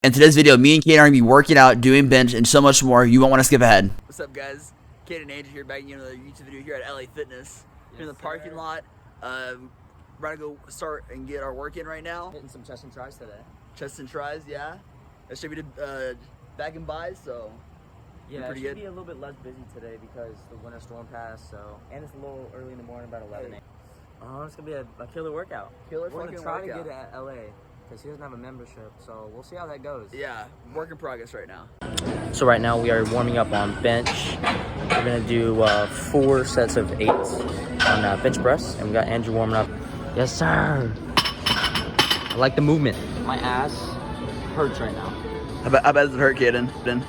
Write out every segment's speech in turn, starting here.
In today's video, me and Caden are going to be working out, doing bench, and so much more. You won't want to skip ahead. What's up, guys? Caden and Andrew here, back in another YouTube video here at LA Fitness. Here in the parking lot. We're about to go start and get our work in right now. Hitting some chest and tries today. Chest and tries, yeah. That should be the back and buys, so yeah, pretty it should good. be a little bit less busy today because the winter storm passed, so, and it's a little early in the morning, about 11 a.m. Oh, it's gonna be a killer workout. Killer We're fucking gonna try workout. to get it at LA because he doesn't have a membership, so we'll see how that goes. Yeah, work in progress right now. So right now we are warming up on bench. We're gonna do 4 sets of 8 on bench press, and we got Andrew warming up. Yes, sir. I like the movement. My ass hurts right now. How bad does it hurt, Caden?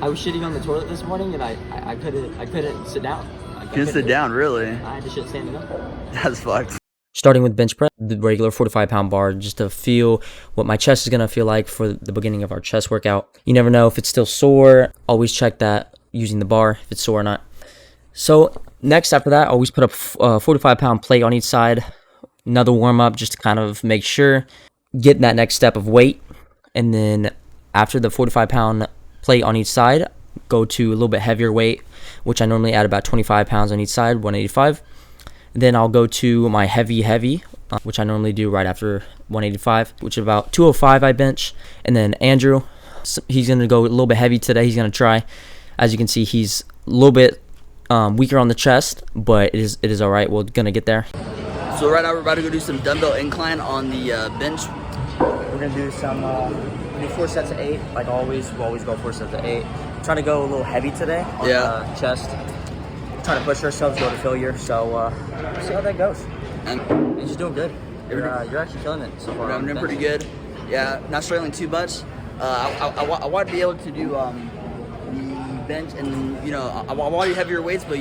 I was shitting on the toilet this morning, and I couldn't sit down. You couldn't sit down, really? I had to shit standing up. That's fucked. Starting with bench press, the regular 45-pound bar, just to feel what my chest is going to feel like for the beginning of our chest workout. You never know if it's still sore. Always check that using the bar, if it's sore or not. So next, after that, always put a 45-pound plate on each side. Another warm-up just to kind of make sure. Get that next step of weight. And then after the 45-pound plate on each side, go to a little bit heavier weight, which I normally add about 25 pounds on each side, 185. Then I'll go to my heavy, which I normally do right after 185, which is about 205 I bench. And then Andrew, he's going to go a little bit heavy today. He's going to try. As you can see, he's a little bit weaker on the chest, but it is all right. We're going to get there. So right now we're about to go do some dumbbell incline on the bench. We're going to do some 4 sets of 8. Like always, we'll always go 4 sets of 8. I'm trying to go a little heavy today on the chest. Trying to push ourselves, go to failure. So we'll see how that goes. And you're just doing good. You're actually killing it so far. I'm doing pretty good. Yeah, not struggling too much. I want to be able to do the bench, and I want to do heavier weights, but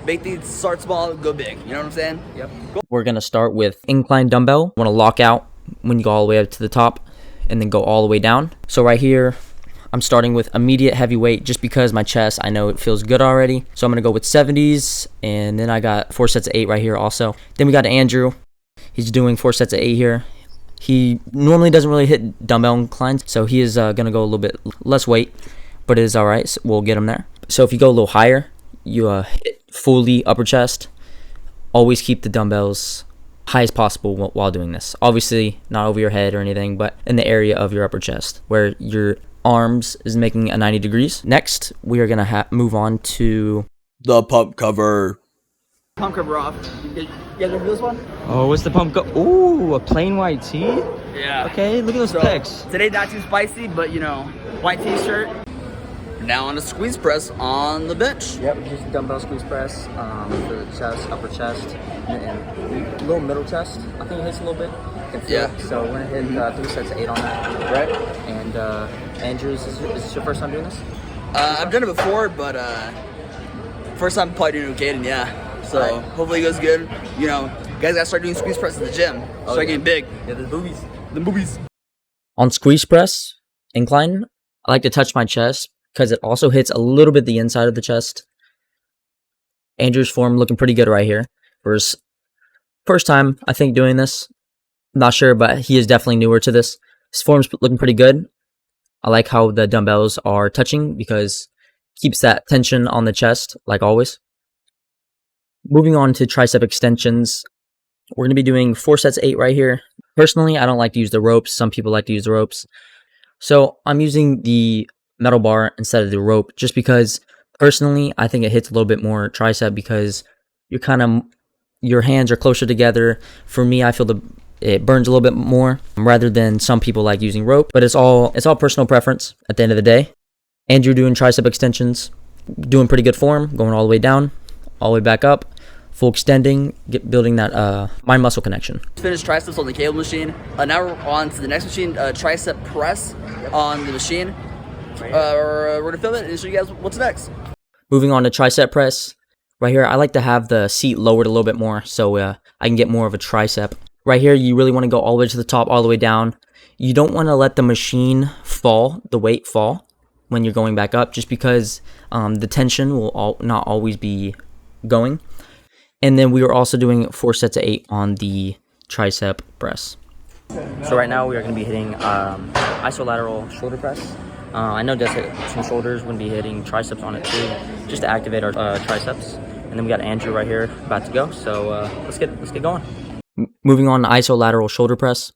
make things start small, go big. You know what I'm saying? Yep. We're gonna start with incline dumbbell. Want to lock out when you go all the way up to the top, and then go all the way down. So right here, I'm starting with immediate heavy weight just because my chest, I know it feels good already. So I'm going to go with 70s, and then I got 4 sets of 8 right here also. Then we got Andrew. He's doing 4 sets of 8 here. He normally doesn't really hit dumbbell inclines, so he is going to go a little bit less weight, but it is all right. So we'll get him there. So if you go a little higher, you hit fully upper chest. Always keep the dumbbells high as possible while doing this. Obviously, not over your head or anything, but in the area of your upper chest where your arms is making a 90 degrees. Next, we are gonna move on to the pump cover. Pump cover off. You guys ready for this one? Oh, what's the pump Ooh, a plain white tee. Yeah. Okay, look at those pecs. Today not too spicy, but white t-shirt. Now on the squeeze press on the bench. Yep, just dumbbell squeeze press for the chest, upper chest, and little middle chest. I think it hits a little bit. Yeah. So we're gonna hit 3 sets of 8 on that. Right. And Andrew, is this your first time doing this? I've done it before, but first time probably doing it with Caden, yeah. So hopefully it goes good. Guys gotta start doing squeeze press at the gym. Start getting big. Yeah, the boobies. The boobies. On squeeze press, incline, I like to touch my chest because it also hits a little bit the inside of the chest. Andrew's form looking pretty good right here. For his first time, I think, doing this. Not sure, but he is definitely newer to this. His form's looking pretty good. I like how the dumbbells are touching because it keeps that tension on the chest, like always. Moving on to tricep extensions. We're going to be doing 4 sets of 8 right here. Personally, I don't like to use the ropes. Some people like to use the ropes. So I'm using the metal bar instead of the rope just because, personally, I think it hits a little bit more tricep because your hands are closer together. For me, I feel it burns a little bit more rather than some people like using rope, but it's all personal preference at the end of the day. Andrew doing tricep extensions, doing pretty good form, going all the way down, all the way back up, full extending, building that mind muscle connection. Finished triceps on the cable machine. Now we're on to the next machine, Tricep Press on the machine. We're gonna film it and show you guys what's next. Moving on to tricep press. Right here, I like to have the seat lowered a little bit more so I can get more of a tricep. Right here, you really want to go all the way to the top, all the way down. You don't want to let the machine fall, the weight fall, when you're going back up, just because the tension will not always be going. And then we were also doing 4 sets of 8 on the tricep press. So right now we are going to be hitting isolateral shoulder press. I know just hit some shoulders. We're going to be hitting triceps on it too, just to activate our triceps. And then we got Andrew right here about to go. So let's get going. Moving on to isolateral shoulder press.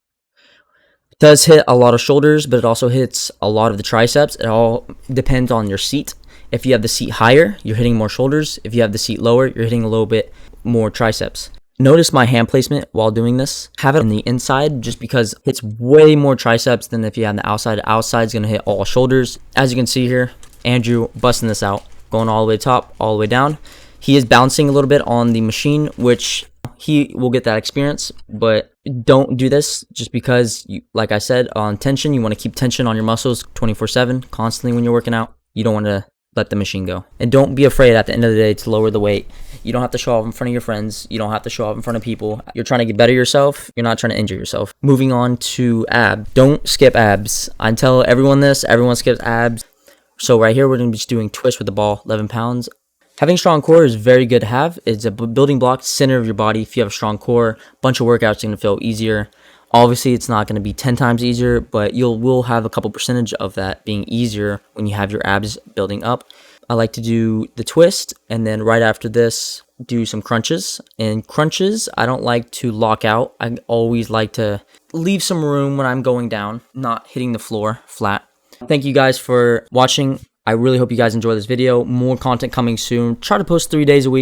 It does hit a lot of shoulders, but it also hits a lot of the triceps. It all depends on your seat. If you have the seat higher, you're hitting more shoulders. If you have the seat lower, you're hitting a little bit more triceps. Notice my hand placement while doing this. Have it on the inside just because it's way more triceps than if you have the outside. The outside's going to hit all shoulders. As you can see here, Andrew busting this out, going all the way top, all the way down. He is bouncing a little bit on the machine, which he will get that experience, but don't do this just because, like I said, on tension, you want to keep tension on your muscles 24/7, constantly when you're working out. You don't want to let the machine go. And don't be afraid at the end of the day to lower the weight. You don't have to show off in front of your friends. You don't have to show off in front of people. You're trying to get better yourself. You're not trying to injure yourself. Moving on to abs. Don't skip abs. I tell everyone this. Everyone skips abs. So right here, we're going to be just doing twists with the ball, 11 pounds. Having strong core is very good to have. It's a building block, center of your body. If you have a strong core, a bunch of workouts are going to feel easier. Obviously, it's not going to be 10 times easier, but will have a couple percentage of that being easier when you have your abs building up. I like to do the twist, and then right after this, do some crunches. And crunches, I don't like to lock out. I always like to leave some room when I'm going down, not hitting the floor flat. Thank you guys for watching. I really hope you guys enjoy this video. More content coming soon. Try to post 3 days a week.